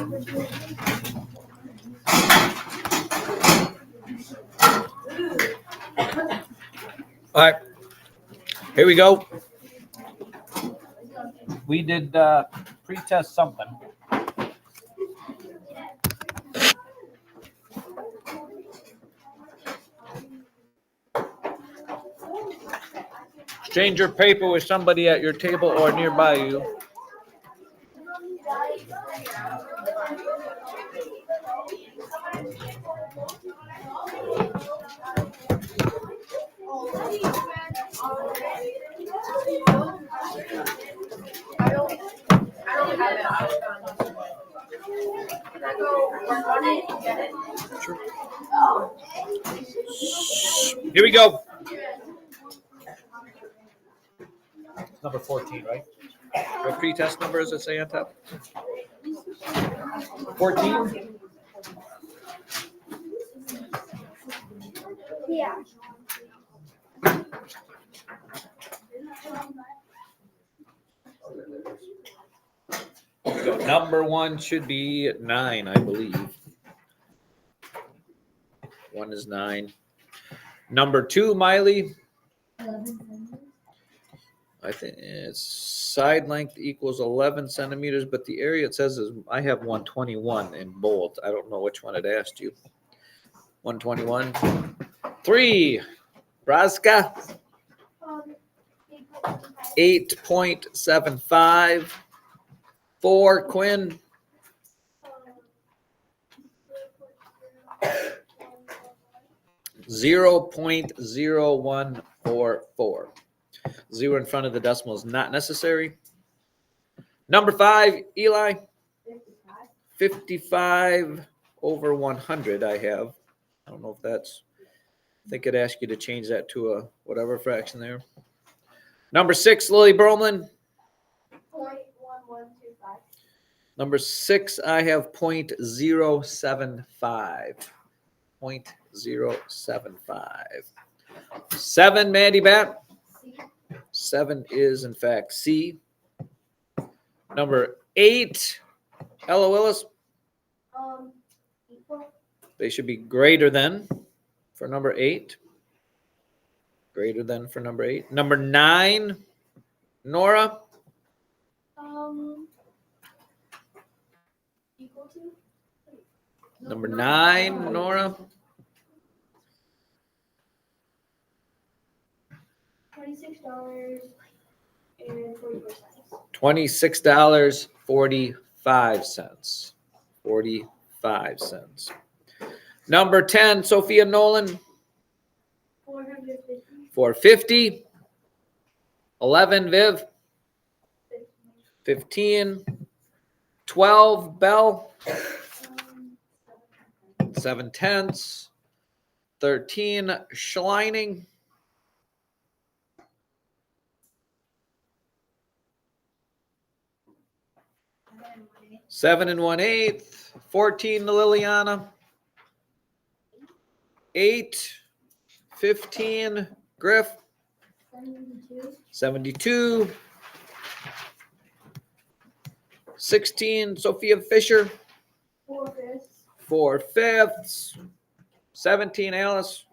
All right, here we go. We did pretest something. Exchange your paper with somebody at your table or nearby you. Here we go. Number 14, right? What pretest number does it say on top? 14? Yeah. Number 1 should be 9, I believe. 1 is 9. Number 2, Miley. 11. I think it's side length equals 11 centimeters, but the area it says is I have 121 in bold. I don't know which one it asked you. 121. 3, Braska. 8.75. 4, Quinn. 0.0144. 0 in front of the decimal is not necessary. Number 5, Eli. 55 over 100 I have. I don't know if that's, I think I'd ask you to change that to a whatever fraction there. Number 6, Lily Bromlin. 0.1125. Number 6, I have 0.075. 0.075. 7, Mandy Bat. 7 is, in fact, C. Number 8, Ella Willis. Equal. They should be greater than for number 8. Greater than for number 8. Number 9, Nora. Equal to. Number 9, Nora. $26.45. $26.45. 45 cents. Number 10, Sophia Nolan. 450. 450. 11, Viv. 15. 12, Bell. 7/10. 13, Schleining. 7 1/8. 14 to Liliana. 8. 15 Griff. 72. 16 Sophia Fisher. 4/5. 17 Alice.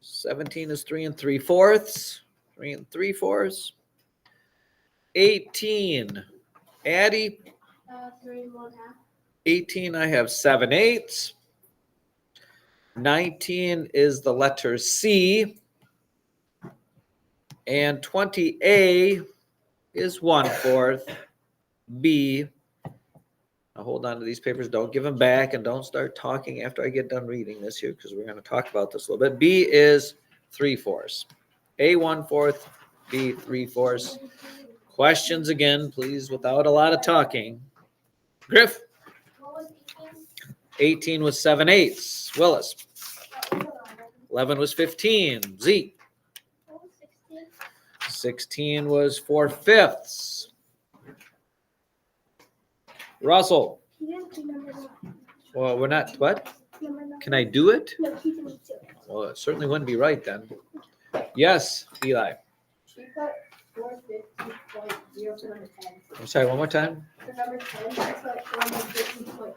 17 is 3 3/4. 3 3/4. 18 Addie. 3 1/2. 18 I have 7/8. 19 is the letter C. And 20A is 1/4. B. Now hold on to these papers. Don't give them back and don't start talking after I get done reading this here because we're going to talk about this a little bit. B is 3/4. A 1/4. B 3/4. Questions again, please, without a lot of talking. Griff. 18 was 7/8. Willis. 11 was 15. Z. 16 was 4/5. Russell. Well, we're not, what? Can I do it? No, he didn't do it. Well, it certainly wouldn't be right then. Yes, Eli. She put 450.2. 0 for number 10. I'm sorry, one more time? For number 10, that's like 450.07.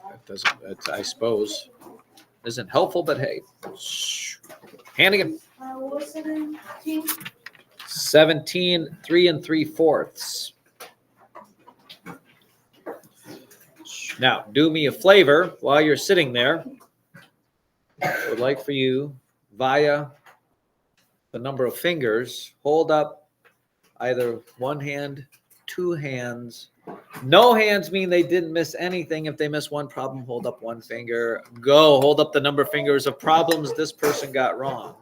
That doesn't, I suppose, isn't helpful, but hey. Hannigan, What was 17? 17, 3 3/4. Now, do me a favor while you're sitting there. I would like for you, via the number of fingers, hold up either one hand, two hands. No hands mean they didn't miss anything. If they miss one problem, hold up one finger. Go, hold up the number of fingers of problems this person got wrong.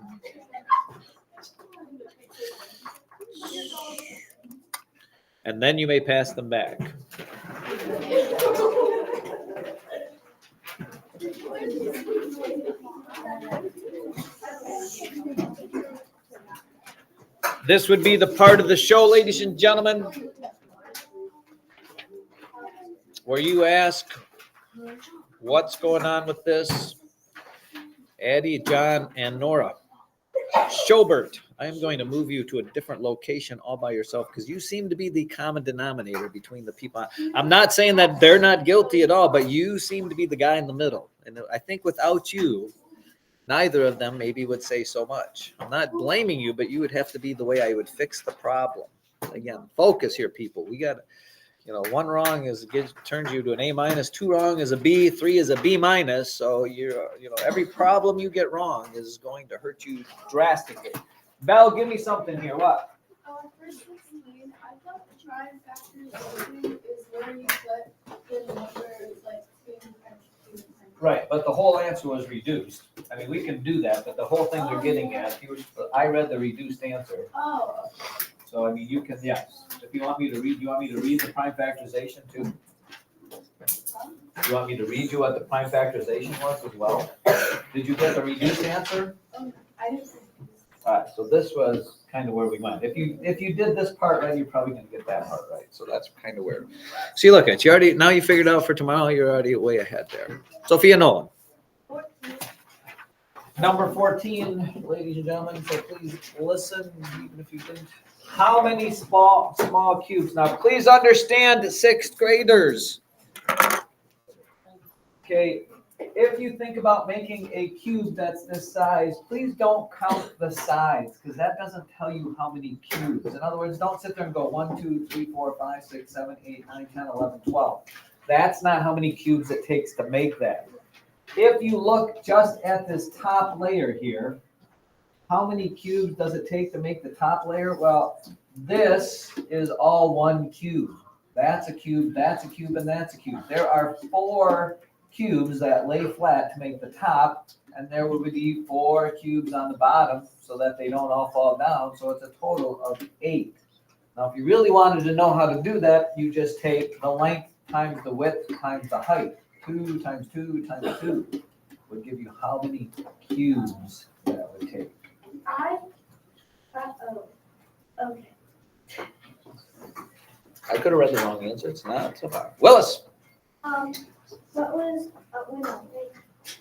And then you may pass them back. This would be the part of the show, ladies and gentlemen, where you ask, what's going on with this? Addie, John, and Nora. Schobert, I am going to move you to a different location all by yourself because you seem to be the common denominator between the people. I'm not saying that they're not guilty at all, but you seem to be the guy in the middle. And I think without you, neither of them maybe would say so much. I'm not blaming you, but you would have to be the way I would fix the problem. Again, focus here, people. We got, one wrong turns you to an A-, two wrong is a B, three is a B-. So every problem you get wrong is going to hurt you drastically. Belle, give me something here. What? For 16, I thought the trying factorization is where you put the numbers like 2 times 2 times. Right, but the whole answer was reduced. I mean, we can do that, but the whole thing they're getting at, I read the reduced answer. Oh. So, I mean, you can, yes. If you want me to read, the prime factorization too? You want me to read you what the prime factorization was as well? Did you get the reduced answer? I didn't. All right, so this was kind of where we went. If you did this part right, you're probably going to get that part right. So that's kind of where. See, look at you now you figured out for tomorrow. You're already way ahead there. Sophia Nolan. 14. Number 14, ladies and gentlemen. So please listen, even if you didn't. How many small cubes? Now, please understand, sixth graders. Okay. If you think about making a cube that's this size, please don't count the sides because that doesn't tell you how many cubes. In other words, don't sit there and go 1, 2, 3, 4, 5, 6, 7, 8, 9, 10, 11, 12. That's not how many cubes it takes to make that. If you look just at this top layer here, how many cubes does it take to make the top layer? Well, this is all one cube. That's a cube, that's a cube, and that's a cube. There are 4 cubes that lay flat to make the top, and there would be 4 cubes on the bottom so that they don't all fall down. So it's a total of 8. Now, if you really wanted to know how to do that, you just take the length times the width times the height. 2 times 2 times 2 would give you how many cubes that would take. Okay. I could have read the wrong answer. It's not so far. Willis. What was,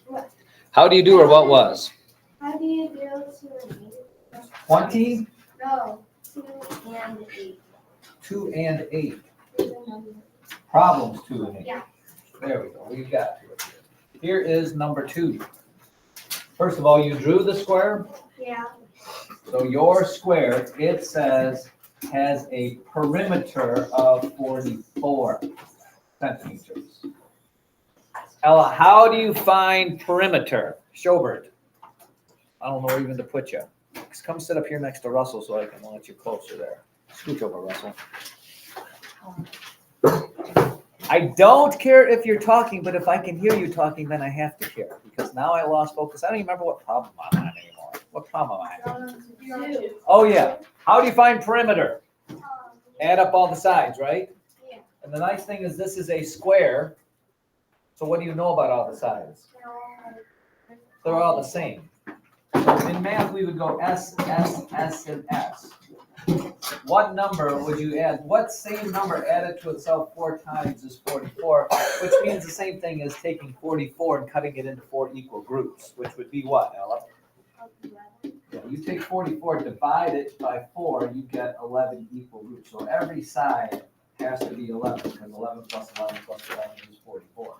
what? How do you do or what was? How do you do 2 and 8? 20? No, 2 and 8. 2 and 8. There's a number. Problems 2 and 8. Yeah. There we go. We've got to it. Here is number 2. First of all, you drew the square. Yeah. So your square, it says, has a perimeter of 44 centimeters. Ella, how do you find perimeter? Schobert. I don't know where even to put you. Come sit up here next to Russell so I can want you closer there. Scooch over, Russell. I don't care if you're talking, but if I can hear you talking, then I have to care because now I lost focus. I don't even remember what problem I'm on anymore. What problem am I on? 2. Oh, yeah. How do you find perimeter? Add up all the sides, right? Yeah. And the nice thing is this is a square. So what do you know about all the sides? They're all the same. So in math, we would go S, S, S, and S. What number would you add? What same number added to itself 4 times is 44, which means the same thing as taking 44 and cutting it into 4 equal groups, which would be what, Ella? Yeah. You take 44, divide it by 4, you get 11 equal roots. So every side has to be 11, because 11 plus 11 plus 11 is 44.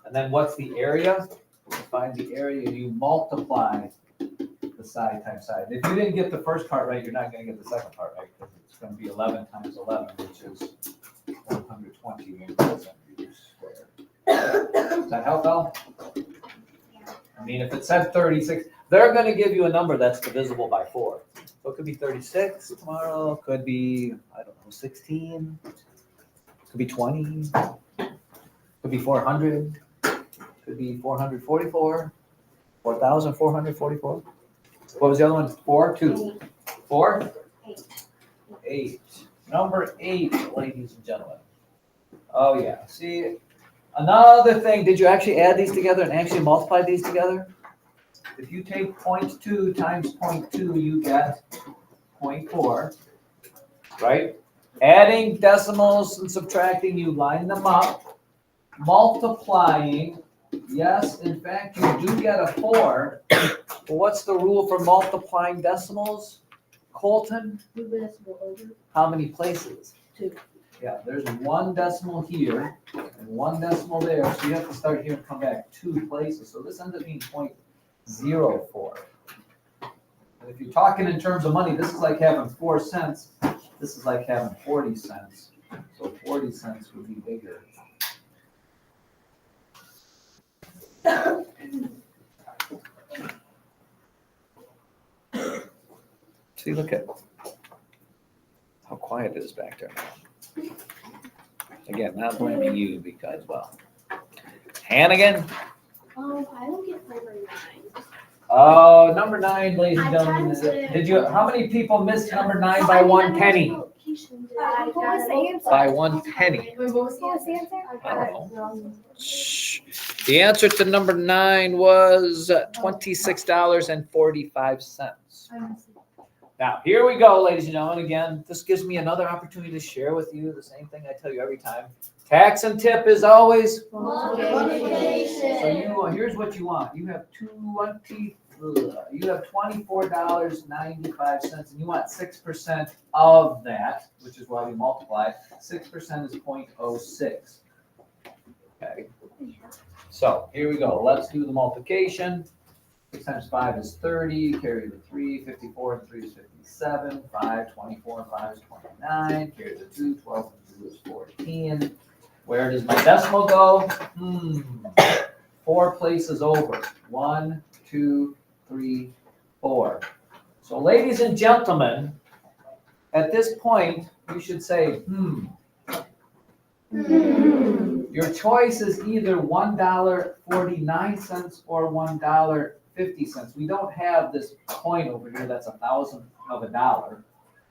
And then what's the area? To find the area, you multiply the side times side. If you didn't get the first part right, you're not going to get the second part right, because it's going to be 11 times 11, which is 120 centimeters squared. Does that help, Al? I mean, if it said 36, they're going to give you a number that's divisible by 4. So it could be 36 tomorrow, could be, I don't know, 16, could be 20, could be 400, could be 444, 4,444. What was the other one? 4, 2, 4? 8. Number 8, ladies and gentlemen. Oh yeah, see, another thing, did you actually add these together and actually multiply these together? If you take 0.2 times 0.2, you get 0.4, right? Adding decimals and subtracting, you line them up. Multiplying, yes, in fact, you do get a 4. But what's the rule for multiplying decimals, Colton? How many places? 2. Yeah, there's 1 decimal here and 1 decimal there, so you have to start here and come back 2 places. So this ends up being 0.04. And if you're talking in terms of money, this is like having 4 cents. This is like having 40 cents. So 40 cents would be bigger. See, look at how quiet it is back there now. Again, not blaming you because, well, Hannigan. I don't get number 9. Oh, number 9, ladies and I gentlemen. times it. Did you? How many people missed number 9 by 1 penny? What was the answer? By 1 penny. What was the answer? I don't know. Shh. The answer to number 9 was $26.45. Now, here we go, ladies and gentlemen. Again, this gives me another opportunity to share with you the same thing I tell you every time. Tax and tip is always Multiplication. So here's what you want. You have $24.95, and you want 6% of that, which is why we multiply. 6% is 0.06. Okay. So here we go. Let's do the multiplication. 6 times 5 is 30. Carry the 3. 54 and 3 is 57. 5, 24 and 5 is 29. Carry the 2. 12 and 2 is 14. Where does my decimal go? 4 places over. 1, 2, 3, 4. So ladies and gentlemen, at this point, you should say, Your choice is either $1.49 or $1.50. We don't have this coin over here that's 1,000 of a dollar.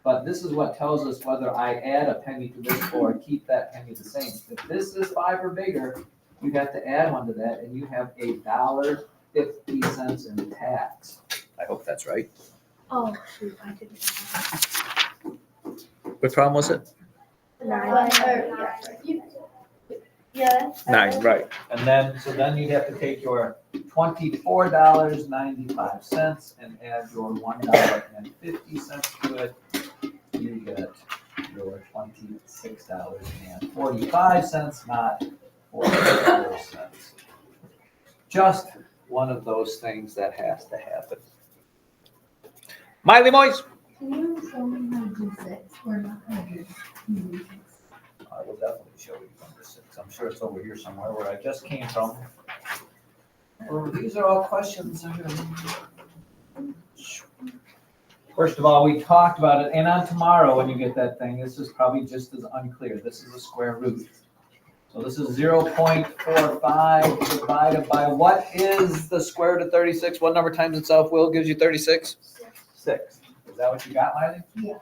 But this is what tells us whether I add a penny to this or keep that penny the same. If this is 5 or bigger, you have to add 1 to that, and you have $1.50 in tax. I hope that's right. Oh, shoot, I didn't. What problem was it? 9. Yeah. 9, right. And then, so then you'd have to take your $24.95 and add your $1.50 to it. You get your $26.45, not $44. Just one of those things that has to happen. Miley Moise. Can you show me how to do 6 or not how to do 6? I will definitely show you number 6. I'm sure it's over here somewhere where I just came from. Well, these are all questions. First of all, we talked about it, and on tomorrow when you get that thing, this is probably just as unclear. This is a square root. So this is 0.45 divided by what is the square root of 36? What number times itself, Will, gives you 36? 6. Is that what you got, Miley? Yeah.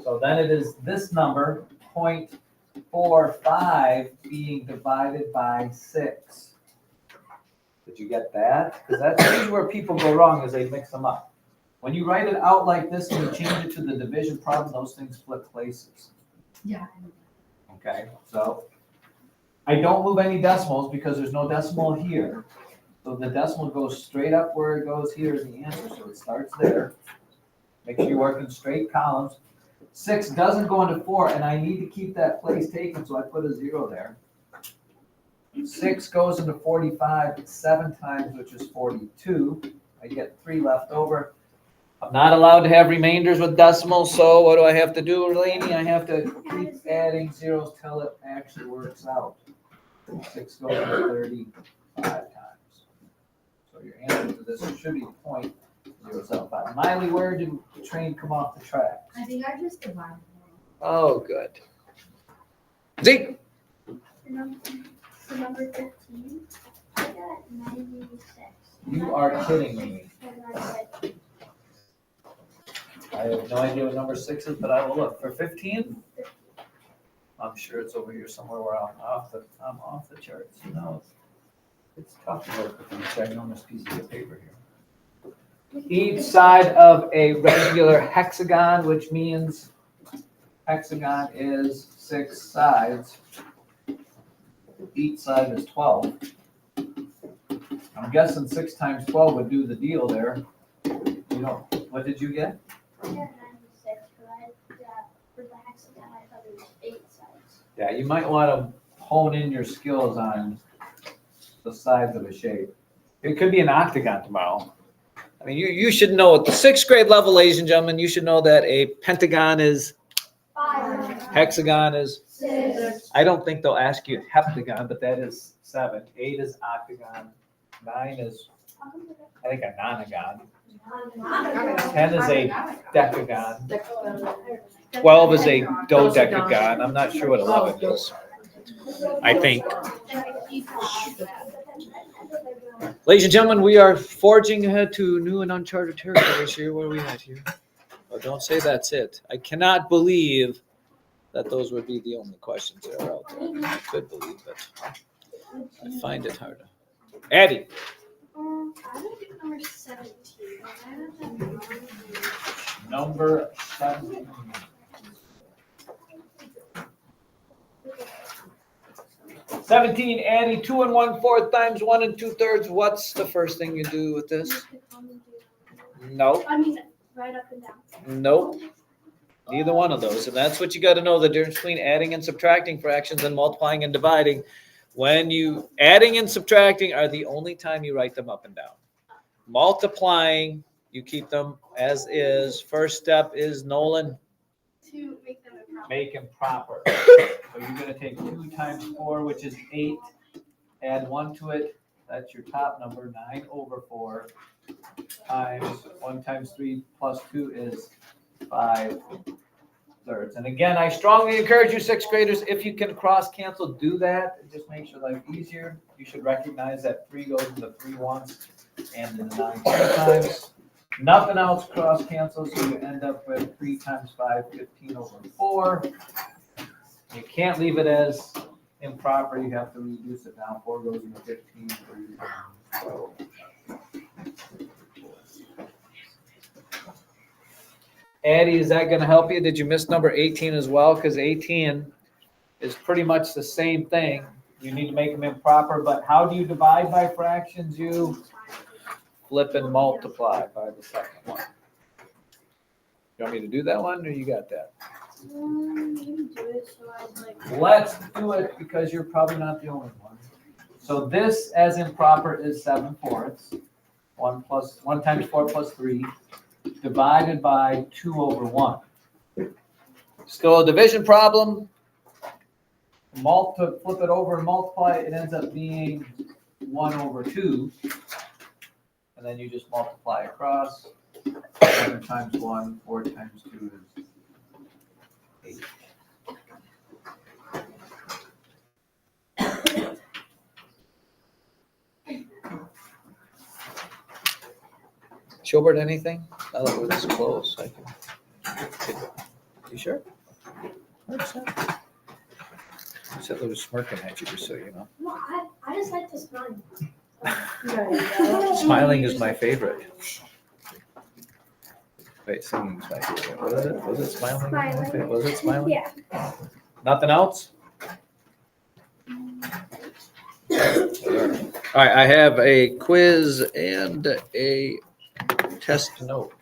So then it is this number, 0.45 being divided by 6. Did you get that? Because that's usually where people go wrong, is they mix them up. When you write it out like this and you change it to the division problem, those things flip places. Yeah. Okay, so I don't move any decimals because there's no decimal here. So the decimal goes straight up where it goes here is the answer, so it starts there. Make sure you work in straight columns. 6 doesn't go into 4, and I need to keep that place taken, so I put a 0 there. 6 goes into 45 7 times, which is 42. I get 3 left over. I'm not allowed to have remainders with decimals, so what do I have to do, Lainey? I have to keep adding zeros till it actually works out. 6 goes into 35 times. So your answer to this should be 0.075. Miley, where did the train come off the tracks? I think I just divided them. Oh, good. Zeke. For number 15, I got 96. You are kidding me. I have no idea what number 6 is, but I will look. For 15? I'm sure it's over here somewhere where I'm off the charts. You know, it's tough to work with these ginormous pieces of paper here. Each side of a regular hexagon, which means hexagon is 6 sides. Each side is 12. I'm guessing 6 times 12 would do the deal there. You know, what did you get? I got 96, but for the hexagon, I thought it was 8 sides. Yeah, you might want to hone in your skills on the sides of a shape. It could be an octagon tomorrow. I mean, you should know at the 6th grade level, ladies and gentlemen, you should know that a pentagon is 5. hexagon is 6. I don't think they'll ask you heptagon, but that is 7. 8 is octagon. 9 is, I think, a nonagon. 10 is a decagon. 12 is a dodecagon. I'm not sure what 11 is. I think. Ladies and gentlemen, we are forging ahead to new and uncharted territories here. Where are we at here? Oh, don't say that's it. I cannot believe that those would be the only questions that are out there. I could believe it. I find it hard. Addie. I would get number 17. I have that wrong. Number 17. 17, Addie, 2 1/4 times 1 2/3. What's the first thing you do with this? No. I mean, right up and down. Nope. Neither one of those. And that's what you got to know, the difference between adding and subtracting fractions and multiplying and dividing. When you adding and subtracting are the only time you write them up and down. Multiplying, you keep them as is. First step is, Nolan, To make them improper. make them proper. So you're going to take 2 times 4, which is 8. Add 1 to it. That's your top number, 9/4. Times 1 times 3 plus 2 is 5/3. And again, I strongly encourage you, 6th graders, if you can cross cancel, do that. It just makes your life easier. You should recognize that 3 goes into 3 once and then 9 2 times. Nothing else cross cancels, so you end up with 3 times 5, 15/4. You can't leave it as improper. You have to reduce it down. 4 goes into 15, 3, 12. Addie, is that going to help you? Did you miss number 18 as well? Because 18 is pretty much the same thing. You need to make them improper, but how do you divide by fractions? You flip and multiply by the second one. You want me to do that one, or you got that? You can do it, so I'd like. Let's do it, because you're probably not the only one. So this, as improper, is 7/4. 1 times 4 plus 3. Divided by 2/1. Still a division problem. Flip it over and multiply, it ends up being 1/2. And then you just multiply across. 7 times 1, 4 times 2 is 8. Schubert, anything? Now that we're this close, I can. You sure? 100%. You said they were smirking at you, just so you know. No, I just like to smile. Smiling is my favorite. Wait, singing is my favorite. What is it? Was it smiling? Smiling. Was it smiling? Yeah. Nothing else? All right, I have a quiz and a test note.